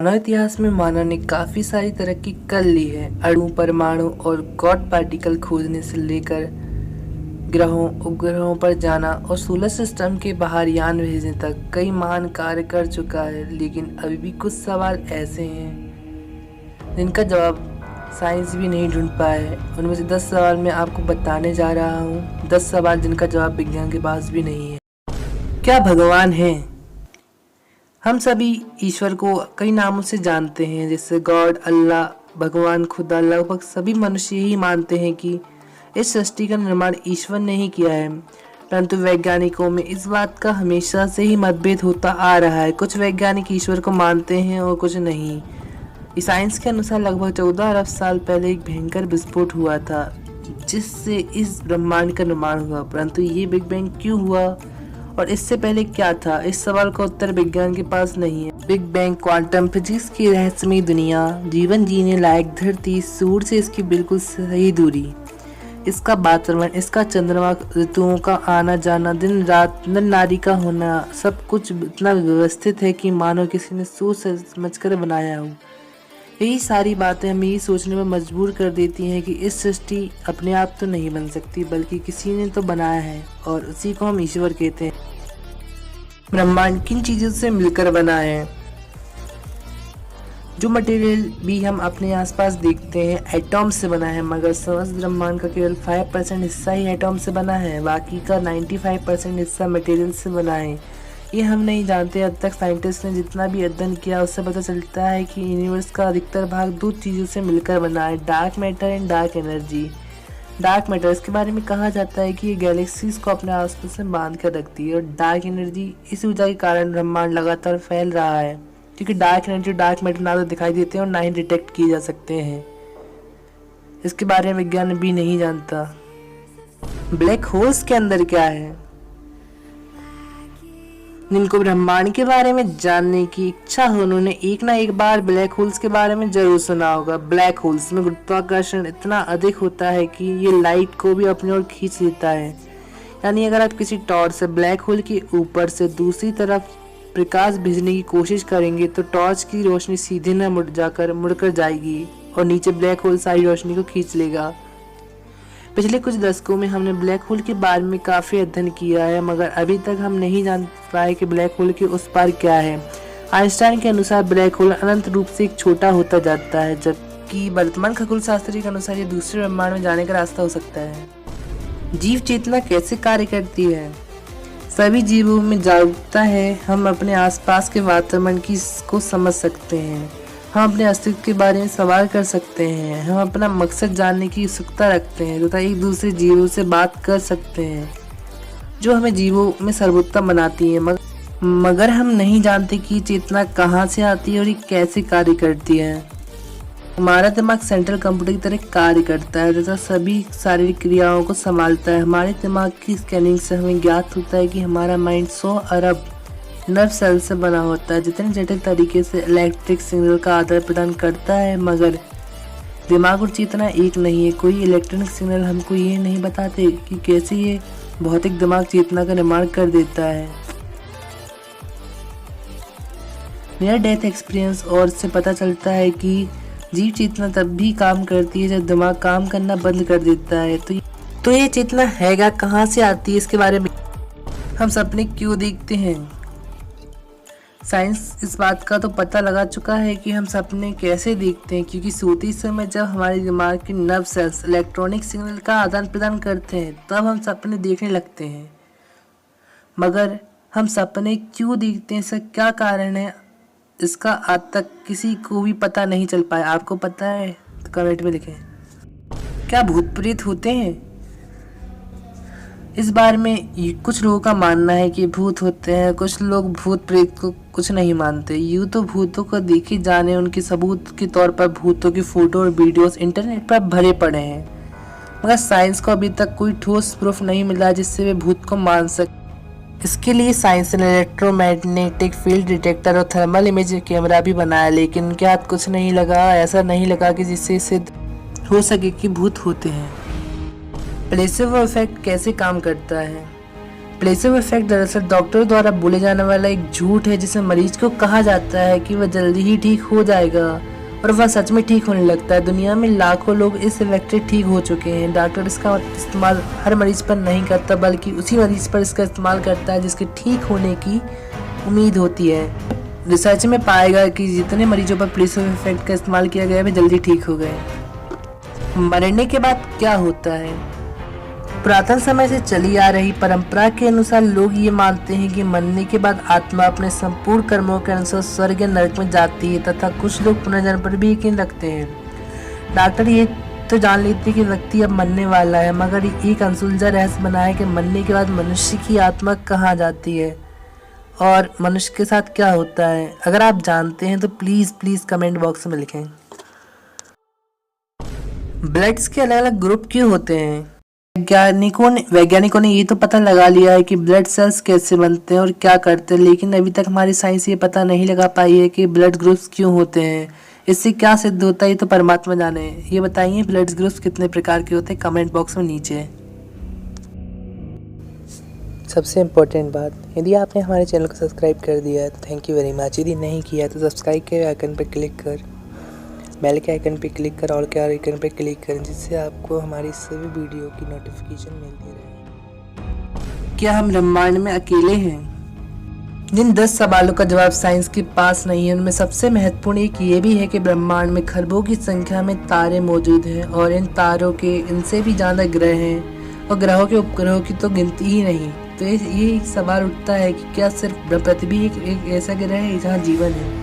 मानव इतिहास में मानव ने काफी सारी तरक्की कर ली है। अणु, परमाणु और गॉड पार्टिकल खोजने से लेकर ग्रहों, उपग्रहों पर जाना और सोलर सिस्टम के बाहर यान भेजने तक कई महान कार्य कर चुका है। लेकिन अभी भी कुछ सवाल ऐसे हैं जिनका जवाब साइंस भी नहीं ढूंढ पाया है। उनमें से 10 सवाल मैं आपको बताने जा रहा हूँ। 10 सवाल जिनका जवाब विज्ञान के पास भी नहीं है। क्या भगवान है? हम सभी ईश्वर को कई नामों से जानते हैं, जैसे गॉड, अल्लाह, भगवान, खुदा। लगभग सभी मनुष्य यही मानते हैं कि इस सृष्टि का निर्माण ईश्वर ने ही किया है, परंतु वैज्ञानिकों में इस बात का हमेशा से ही मतभेद होता आ रहा है। कुछ वैज्ञानिक ईश्वर को मानते हैं और कुछ नहीं। साइंस के अनुसार लगभग 14 अरब साल पहले एक भयंकर विस्फोट हुआ था जिससे इस ब्रह्मांड का निर्माण हुआ, परंतु ये बिग बैंग क्यों हुआ और इससे पहले क्या था? इस सवाल का उत्तर विज्ञान के पास नहीं है। बिग बैंग, क्वांटम फिजिक्स की रहस्यमयी दुनिया, जीवन जीने लायक धरती, सूर्य से इसकी बिल्कुल सही दूरी, इसका वातावरण, इसका चंद्रमा, ऋतुओं का आना जाना, दिन रात, नर नारी का होना, सब कुछ इतना व्यवस्थित है कि मानो किसी ने सोच समझ कर बनाया हो। यही सारी बातें हमें ये सोचने में मजबूर कर देती हैं कि इस सृष्टि अपने आप तो नहीं बन सकती, बल्कि किसी ने तो बनाया है और उसी को हम ईश्वर कहते हैं। ब्रह्मांड किन चीज़ों से मिलकर बना है? जो मटेरियल भी हम अपने आसपास देखते हैं एटॉम से बना है, मगर समस्त ब्रह्मांड का केवल 5% हिस्सा ही एटॉम से बना है। बाकी का 95% हिस्सा मटेरियल से बना है। ये हम नहीं जानते। अब तक साइंटिस्ट ने जितना भी अध्ययन किया उससे पता चलता है कि यूनिवर्स का अधिकतर भाग 2 चीज़ों से मिलकर बना है, dark matter and dark energy. Dark matter, इसके बारे में कहा जाता है कि ये गैलेक्सीज को अपने आसपास में बांध कर रखती है, और डार्क एनर्जी इस ऊर्जा के कारण ब्रह्मांड लगातार फैल रहा है, क्योंकि डार्क एनर्जी, डार्क मैटर ना तो दिखाई देते हैं और ना ही डिटेक्ट किए जा सकते हैं। इसके बारे में विज्ञान भी नहीं जानता। ब्लैक होल्स के अंदर क्या है? जिनको ब्रह्मांड के बारे में जानने की इच्छा हो उन्होंने एक ना एक बार ब्लैक होल्स के बारे में जरूर सुना होगा। ब्लैक होल्स में गुरुत्वाकर्षण इतना अधिक होता है कि ये लाइट को भी अपनी ओर खींच लेता है। यानी अगर आप किसी टॉर्च से ब्लैक होल के ऊपर से दूसरी तरफ प्रकाश भेजने की कोशिश करेंगे तो टॉर्च की रोशनी सीधे न मुड़कर जाएगी और नीचे ब्लैक होल सारी रोशनी को खींच लेगा। पिछले कुछ दशकों में हमने ब्लैक होल के बारे में काफ़ी अध्ययन किया है, मगर अभी तक हम नहीं जान पाए कि ब्लैक होल के उस पार क्या है। आइंस्टाइन के अनुसार ब्लैक होल अनंत रूप से एक छोटा होता जाता है, जबकि वर्तमान खगोलशास्त्री के अनुसार ये दूसरे ब्रह्मांड में जाने का रास्ता हो सकता है। जीव चेतना कैसे कार्य करती है? सभी जीवों में जागरूकता है। हम अपने आसपास के वातावरण को समझ सकते हैं, हम अपने अस्तित्व के बारे में सवाल कर सकते हैं, हम अपना मकसद जानने की उत्सुकता रखते हैं तथा एक दूसरे जीवों से बात कर सकते हैं, जो हमें जीवों में सर्वोत्तम बनाती है। मगर हम नहीं जानते कि चेतना कहाँ से आती है और ये कैसे कार्य करती है। हमारा दिमाग सेंट्रल कंप्यूटर की तरह कार्य करता है तथा सभी शारीरिक क्रियाओं को संभालता है। हमारे दिमाग की स्कैनिंग से हमें ज्ञात होता है कि हमारा माइंड 100 अरब नर्व सेल से बना होता है, जितने जटिल तरीके से इलेक्ट्रिक सिग्नल का आदान प्रदान करता है। मगर दिमाग और चेतना एक नहीं है। कोई इलेक्ट्रॉनिक सिग्नल हमको ये नहीं बताते कि कैसे ये भौतिक दिमाग चेतना का निर्माण कर देता है। नियर डेथ एक्सपीरियंस और से पता चलता है कि जीव चेतना तब भी काम करती है जब दिमाग काम करना बंद कर देता है। तो ये चेतना हैगा कहाँ से आती है? इसके बारे में हम सपने क्यों देखते हैं? साइंस इस बात का तो पता लगा चुका है कि हम सपने कैसे देखते हैं, क्योंकि सोते समय जब हमारे दिमाग के नर्व सेल्स इलेक्ट्रॉनिक सिग्नल का आदान प्रदान करते हैं तब हम सपने देखने लगते हैं। मगर हम सपने क्यों देखते हैं, इसका क्या कारण है, इसका आज तक किसी को भी पता नहीं चल पाया। आपको पता है तो कमेंट में लिखें। क्या भूत प्रेत होते हैं? इस बारे में कुछ लोगों का मानना है कि भूत होते हैं, कुछ लोग भूत प्रेत को कुछ नहीं मानते। यूँ तो भूतों को देखे जाने उनके सबूत के तौर पर भूतों की फोटो और वीडियोस इंटरनेट पर भरे पड़े हैं, मगर साइंस को अभी तक कोई ठोस प्रूफ नहीं मिला जिससे वे भूत को मान सके। इसके लिए साइंस ने इलेक्ट्रोमैग्नेटिक फील्ड डिटेक्टर और थर्मल इमेज कैमरा भी बनाया, लेकिन उनके हाथ कुछ नहीं लगा। ऐसा नहीं लगा कि जिससे सिद्ध हो सके कि भूत होते हैं। प्लेसेबो इफेक्ट कैसे काम करता है? प्लेसिबो इफेक्ट दरअसल डॉक्टरों द्वारा बोले जाने वाला एक झूठ है जिसमें मरीज को कहा जाता है कि वह जल्दी ही ठीक हो जाएगा और वह सच में ठीक होने लगता है। दुनिया में लाखों लोग इस इफेक्ट से ठीक हो चुके हैं। डॉक्टर इसका इस्तेमाल हर मरीज पर नहीं करता बल्कि उसी मरीज पर इसका इस्तेमाल करता है जिसके ठीक होने की उम्मीद होती है। रिसर्च में पाया गया कि जितने मरीजों पर प्लेसिबो इफेक्ट का इस्तेमाल किया गया वे जल्दी ठीक हो गए। मरने के बाद क्या होता है? पुरातन समय से चली आ रही परंपरा के अनुसार लोग ये मानते हैं कि मरने के बाद आत्मा अपने संपूर्ण कर्मों के अनुसार स्वर्ग या नरक में जाती है तथा कुछ लोग पुनर्जन्म पर भी यकीन रखते हैं। डॉक्टर ये तो जान लेते हैं कि व्यक्ति अब मरने वाला है, मगर एक अनसुलझा रहस्य बना है कि मरने के बाद मनुष्य की आत्मा कहाँ जाती है और मनुष्य के साथ क्या होता है। अगर आप जानते हैं तो प्लीज़ कमेंट बॉक्स में लिखें। ब्लड्स के अलग अलग ग्रुप क्यों होते हैं? वैज्ञानिकों ने ये तो पता लगा लिया है कि ब्लड सेल्स कैसे बनते हैं और क्या करते हैं, लेकिन अभी तक हमारी साइंस ये पता नहीं लगा पाई है कि ब्लड ग्रुप्स क्यों होते हैं, इससे क्या सिद्ध होता है, ये तो परमात्मा जाने। ये बताइए ब्लड ग्रुप्स कितने प्रकार के होते हैं कमेंट बॉक्स में नीचे। सबसे इम्पोर्टेंट बात, यदि आपने हमारे चैनल को सब्सक्राइब कर दिया है तो थैंक यू वेरी मच। यदि नहीं किया तो सब्सक्राइब के आइकन पर क्लिक कर, बेल के आइकन पे क्लिक कर, ऑल के आइकन पे क्लिक करें जिससे आपको हमारी सभी वीडियो की नोटिफिकेशन मिलती रहे। क्या हम ब्रह्मांड में अकेले हैं? जिन 10 सवालों का जवाब साइंस के पास नहीं है उनमें सबसे महत्वपूर्ण एक ये भी है कि ब्रह्मांड में खरबों की संख्या में तारे मौजूद हैं और इन तारों के इनसे भी ज़्यादा ग्रह हैं और ग्रहों के उपग्रहों की तो गिनती ही नहीं। तो ये सवाल उठता है कि क्या सिर्फ पृथ्वी एक ऐसा ग्रह है जहाँ जीवन है?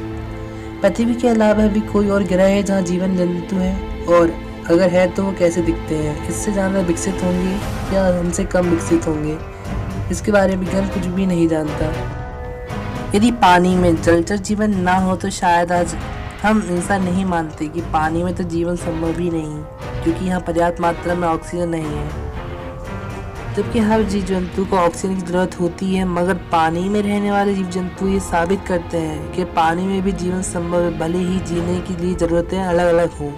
पृथ्वी के अलावा भी कोई और ग्रह है जहाँ जीवन जंतु है, और अगर है तो वो कैसे दिखते हैं? इससे ज़्यादा विकसित होंगे या हमसे कम विकसित होंगे? इसके बारे में विज्ञान कुछ भी नहीं जानता। यदि पानी में जलचर जीवन ना हो तो शायद आज हम ऐसा नहीं मानते कि पानी में तो जीवन संभव ही नहीं, क्योंकि यहाँ पर्याप्त मात्रा में ऑक्सीजन नहीं है। जबकि हर जीव जंतु को ऑक्सीजन की जरूरत होती है, मगर पानी में रहने वाले जीव जंतु ये साबित करते हैं कि पानी में भी जीवन संभव है, भले ही जीने के लिए जरूरतें अलग अलग हों।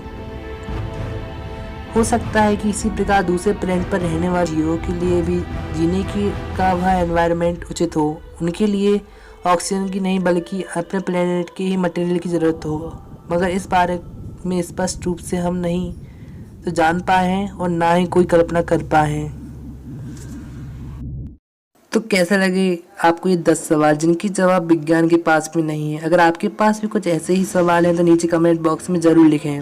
हो सकता है कि इसी प्रकार दूसरे प्लेनेट पर रहने वाले जीवों के लिए भी जीने की का वह एनवायरनमेंट उचित हो। उनके लिए ऑक्सीजन की नहीं बल्कि अपने प्लेनेट के ही मटेरियल की ज़रूरत हो, मगर इस बारे में स्पष्ट रूप से हम नहीं तो जान पाए हैं और ना ही कोई कल्पना कर पाए हैं। तो कैसा लगे आपको ये 10 सवाल जिनकी जवाब विज्ञान के पास भी नहीं है? अगर आपके पास भी कुछ ऐसे ही सवाल हैं तो नीचे कमेंट बॉक्स में ज़रूर लिखें।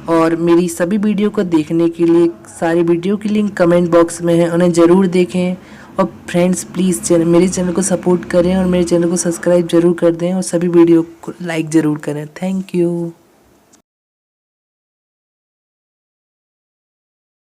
और मेरी सभी वीडियो को देखने के लिए सारी वीडियो की लिंक कमेंट बॉक्स में है, उन्हें ज़रूर देखें। और फ्रेंड्स प्लीज़ मेरे चैनल को सपोर्ट करें और मेरे चैनल को सब्सक्राइब ज़रूर कर दें और सभी वीडियो को लाइक ज़रूर करें। Thank you.